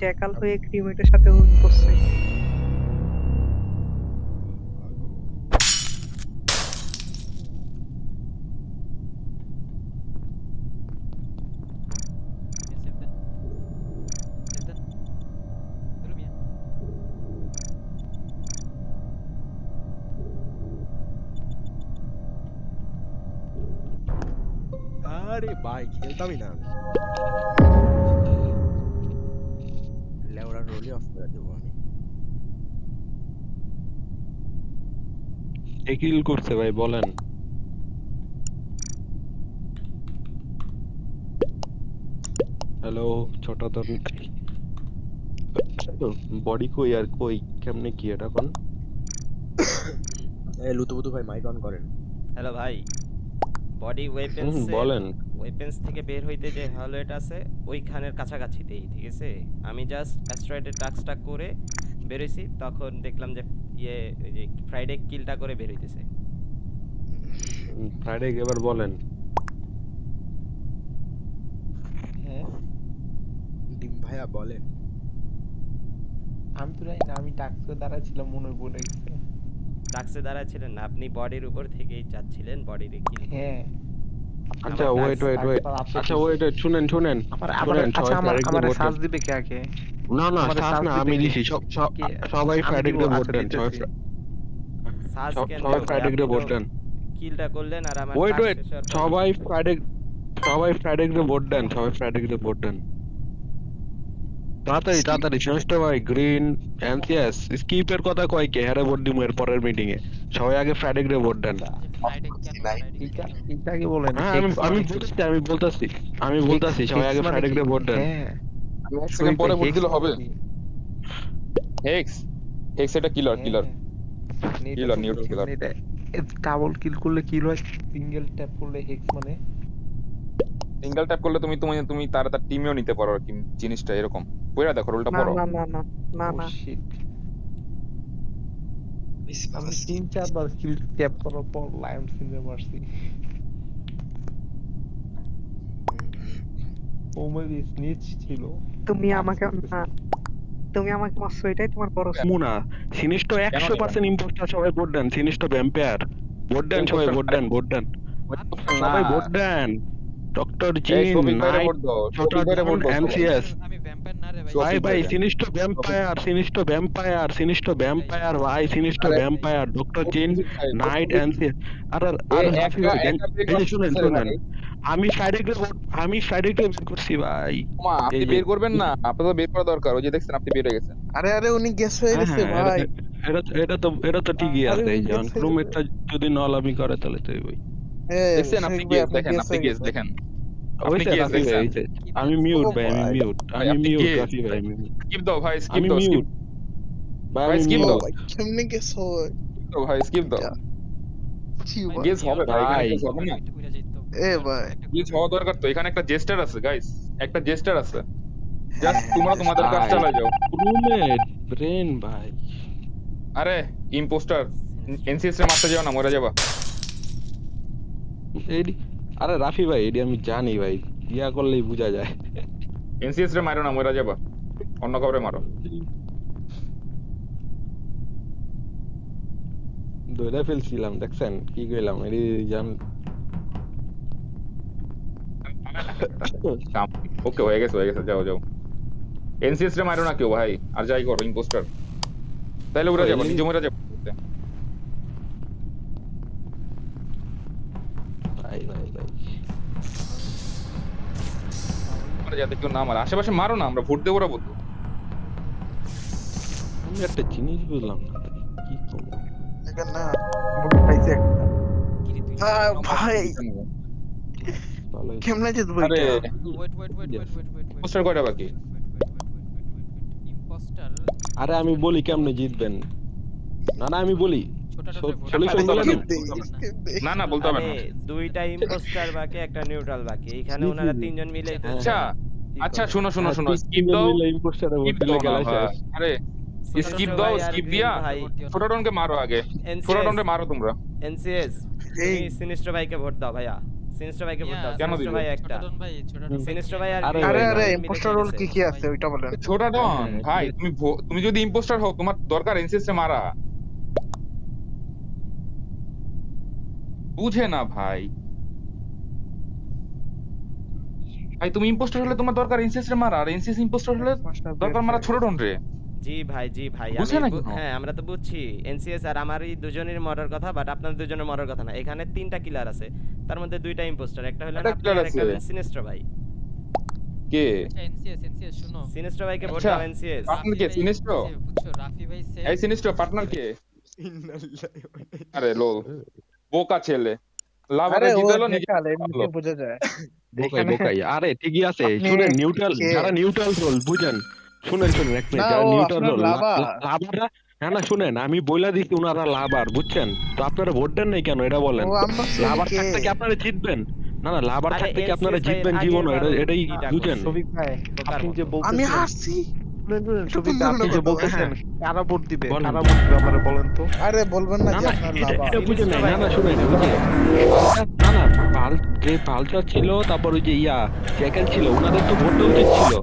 Jackal হয়ে ক্রিমেটের সাথে win করছে। আরে ভাই খেলতামই না আমি। লেওড়া রোলই অফ করে দেবো আমি। কে কিল করছে ভাই বলেন। হ্যালো ছোট তোর বডি কই আর কই কেমনে কি এটা কোন লুতুপুতু ভাই মাইক অন করেন। হ্যালো ভাই, বডি ওয়েপেন্সের বলেন। ওয়েপেন্স থেকে বের হইতে যে হ্যালোয়েট আছে ওইখানের কাছাকাছিতেই, ঠিক আছে? আমি জাস্ট অ্যাস্ট্রয়েডের টাস্কটা করে বেরোইছি, তখন দেখলাম যে ওই যে ফ্রাইডে কিলটা করে বের হইতেছে। ফ্রাইডে এবার বলেন। হ্যাঁ ডিম ভাইয়া বলেন। আমি তো জানি না, আমি টাক্সে দাঁড়ায় ছিলাম মনে হয় বলে গেছে। টাস্কে দাঁড়ায় ছিলেন না, আপনি বডির উপর থেকেই যাচ্ছিলেন বডির কিল। হ্যাঁ আচ্ছা আমার ওয়েট ওয়েট তারপর ওয়েট আপডেট আচ্ছা দিছে। ওয়েট শুনেন শুনেন শুনেন আচ্ছা সবাই ফ্রাইডে আমার ভোট সাজ দেন। দিবে কে আগে? না না আমারে সাজ সাজ না দিবে আমি কে? দিছি কে? সবাই আমি ফ্রাইডে দিব, ভোট আচ্ছা দেন সবাই দিতেছি। সাজ কেন সবাই দেব ভাই? ফ্রাইডে আপনি ভোট তো দেন। কিলটা করলেন আর আমার ওয়েট টাস্ক ওয়েট শেষ হওয়ার পর সবাই ফ্রাইডে ভোট দেন সবাই ফ্রাইডে ভোট দেন তাড়াতাড়ি তাড়াতাড়ি সেমিস্টার ভাই গ্রিন এনসিএস স্কিপের কথা কয় কে হ্যারে ভোট দিমু এর পরের মিটিং এ সবাই আগে ফ্রাইডে ভোট দেন। এটা কি বলেন? হ্যাঁ হেক্স আমি মানে কি? বলতাছি সবাই আগে হেক্স মানে ফ্রাইডে কি? ভোট দেন। হ্যাঁ আমি এক শরীফ সেকেন্ড পরে ভাই, ভোট হেক্স দিলে মানে হবে। কি? হেক্স হেক্স এটা কিলার কিলার হ্যাঁ মানে এটা কিলার তো নিউট্রাল বুঝছি, কিলার। মানে এটা ডাবল কিল করলে কিল হয়, সিঙ্গেল ট্যাপ করলে হেক্স মানে। সিঙ্গেল ট্যাপ করলে তুমি তুমি তুমি তার টিমেও নিতে পারো আর কি, জিনিসটা এরকম। পড়া দেখো রোলটা না পড়ো। না না না না ও না শিট, আমি 3-4 বার কিল ট্যাপ করার পর লায়ন সিনে মারছি। ও মেবি স্নিচ ছিল। তুমি আমাকে আফসোস না, হইছে। তুমি আমাকে মারছো এটাই তোমার বড় মুনা সিনিস্টো কেন নেবেন? 100% ইম্পোস্টার সবাই ভোট দেন সিনিস্টো ভ্যাম্পায়ার ভোট দেন সবাই ভোট দেন ভোট দেন না সবাই ভোট দেন ডক্টর এই জিন শফিক ভাইরে নাইট ভোট দাও, ছোট শফিক ভাইরে ডন ভোট দাও সবাই। এমসিএস আমি ভ্যাম্পায়ার না রে ভাই। ভাই শফিক ভাই ভাইরে সিনিস্টো ভ্যাম্পায়ার ভাই সিনিস্টো আরে ভ্যাম্পায়ার ডক্টর জিন শফিক ভাই, নাইট শফিক এমসিএস আর এ আর রাফি একা ভাই একা বের এই যে করতে শুনেন চাই শুনেন ভাই। আমি ফ্রাইডে বের করছি ভাই মা আপনি এই যে বের করবেন না, আপনার তো বের করা দরকার। ওই যে দেখছেন আপনি বের হয়ে গেছেন। আরে উনি গ্যাস হয়ে হ্যাঁ গেছে হ্যাঁ ভাই। এটা তো ঠিকই আরে আছে উনি এই যে গ্যাস হয়ে গেছে। ক্রুমেটটা যদি নলামি করে তাহলে তো ওই হ্যাঁ দেখছেন আপনি শেখ ভাই গেস আপনি দেখেন, গ্যাস আপনি হয়ে গেস গেছে। দেখেন, ওই আপনি স্যার গেস রাফি ভাই দেখছেন। হয়েছে কি আমি বলছো? মিউট ও ভাই আমি ভাই মিউট ভাই আমি আপনি মিউট গেস রাফি ভাই আমি mute। স্কিপ দাও ভাই, স্কিপ আমি দাও, স্কিপ মিউট ভাই ভাই আমি স্কিপ ও দাও, মিউট ভাই কেমনে গ্যাস হয় দাও ভাই স্কিপ দাও। এটা? ছি ভাই। গেস হবে ভাই, এখানে ভাই গেস হবে না। ভাই গেস হওয়া দরকার তো, এখানে একটা জেস্টার আছে গাইস, একটা জেস্টার আছে। জাস্ট হ্যাঁ তোমরা তোমাদের কাজ ভাই চালায় যাও। ক্রুমেট ব্রেন ভাই আরে ইম্পোস্টার এনসিএস রে মারতে যাও না, মরে যাবা। এডি আরে রাফি ভাই এডি আমি জানি ভাই ইয়া করলেই বোঝা যায় এনসিএস রে মারো না, মরে যাবা। অন্য কাউরে মারো। ধরে ফেলছিলাম দেখছেন কি কইলাম এডি জান ওকে হয়ে গেছে, হয়ে গেছে, যাও যাও। এনসিএস রে মারো না কেউ ভাই, আর যাই করো ইম্পোস্টার। তাইলে উড়ে যাবো, নিজে মরে যাবো। ভাই ভাই ভাই মারা যাতে কেউ না মারে, আশেপাশে মারো না, আমরা ভোট দেবো ওরা বলতো। আমি একটা জিনিস বুঝলাম না কি করবো এটা না বুক পাইছে একটা। ভাই ভালোই কেমনে জিতবো আরে এটা? ইম্পোস্টার কয়টা বাকি? ইম্পোস্টার আরে আমি বলি কেমনে জিতবেন না না আমি বলি সলিউশন বলে skip দিন দেই, skip দেই। না না বলতে হবে আরে না। দুইটা ইম্পোস্টার বাকি, একটা নিউট্রাল বাকি, এখানে জি, জি, ওনারা জি। তিনজন মিলে আচ্ছা আচ্ছা শুনো শুনো শুনো, স্কিপ দাও, স্কিপ দাও না ভাই। আরে স্কিপ দাও, স্কিপ দিয়া ভাই ফোরাডনকে মারো আগে, NCS ফোরাডনকে মারো তোমরা। এনসিএস এই তুমি সিনিস্টার ভাইকে ভোট দাও ভাইয়া, সিনিস্টার ভাইকে ভোট দাও। কেন সিনিস্টার দিবে? ভাই একটা। সিনিস্টার ভাই আর আরে গ্রিন ভাই, আরে আরে মিলে ইম্পোস্টার রোল খেলতেছে। কি আছে ওইটা বলেন। ছোটা ডন হ্যাঁ, ভাই, ঠিক আছে। তুমি যদি ইম্পোস্টার হও তোমার দরকার এনসিএস মারা। বুঝে না ভাই। ভাই তুমি ইম্পোস্টার হলে তোমার দরকার এনসিএস মারা, আর এনসিএস ইম্পোস্টার হলে দরকার মারা ছোট ডন রে। জি ভাই বুঝে না আমি কেন? হ্যাঁ আমরা তো বুঝছি এনসিএস আর আমারই দুজনের মরার কথা, বাট আপনার দুজনের মরার কথা না। এখানে 3টা কিলার আছে, তার মধ্যে 2টা ইম্পোস্টার, একটা হলো একটা আপনি killer আর একটা আছে। হলেন সিনিস্টার ভাই। কে? এনসিএস শুনো, সিনিস্টার ভাইকে ভোট আচ্ছা। দাও এনসিএস। পার্টনার কে? সিনিস্টার? বুঝছো রাফি ভাই এই সিনিস্টার পার্টনার কে? আরে লোল বোকা ছেলে, লাভারে আরে ও জিতালো নিজে দেখাল ভালো। এমনিতে বোঝা যায়। বোকাই এখানে বোকাই। আরে ঠিকই আছে, আপনি শুনেন নিউট্রাল, কে? যারা নিউট্রাল রোল বুঝেন, শুনেন এক মিনিট, না, যারা ও নিউট্রাল আপনার রোল লাভার। লাভাররা, না শুনেন, আমি বইলা দিচ্ছি ওনারা লাভার, বুঝছেন তো? আপনারা ভোট দেন নাই কেন এটা বলেন? ও আমরা লাভার কে? থাকতে কি আপনারা জিতবেন? না লাভার আরে থাকতে কি NCS আপনারা ভাই জিতবেন আগের জীবন? বারও এটাই এটা বুঝেন। করছে। শফিক ভাই, বোকার আপনি যে মতো। বলতেছেন, আমি হারছি। শফিক ভাই, আপনি যে বলতেছেন কারা ভোট দিবে, বলেন। কারা ভোট দিবে আমারে বলেন তো। আরে বলবেন না যে না আপনার এটা লাভা। এটা বুঝেন নাই। না শুনেন, ওই যে না পাল যে পালচার ছিল, তারপর ওই যে জ্যাকেল ছিল, ওনাদের তো ভোটটা উচিত ছিল।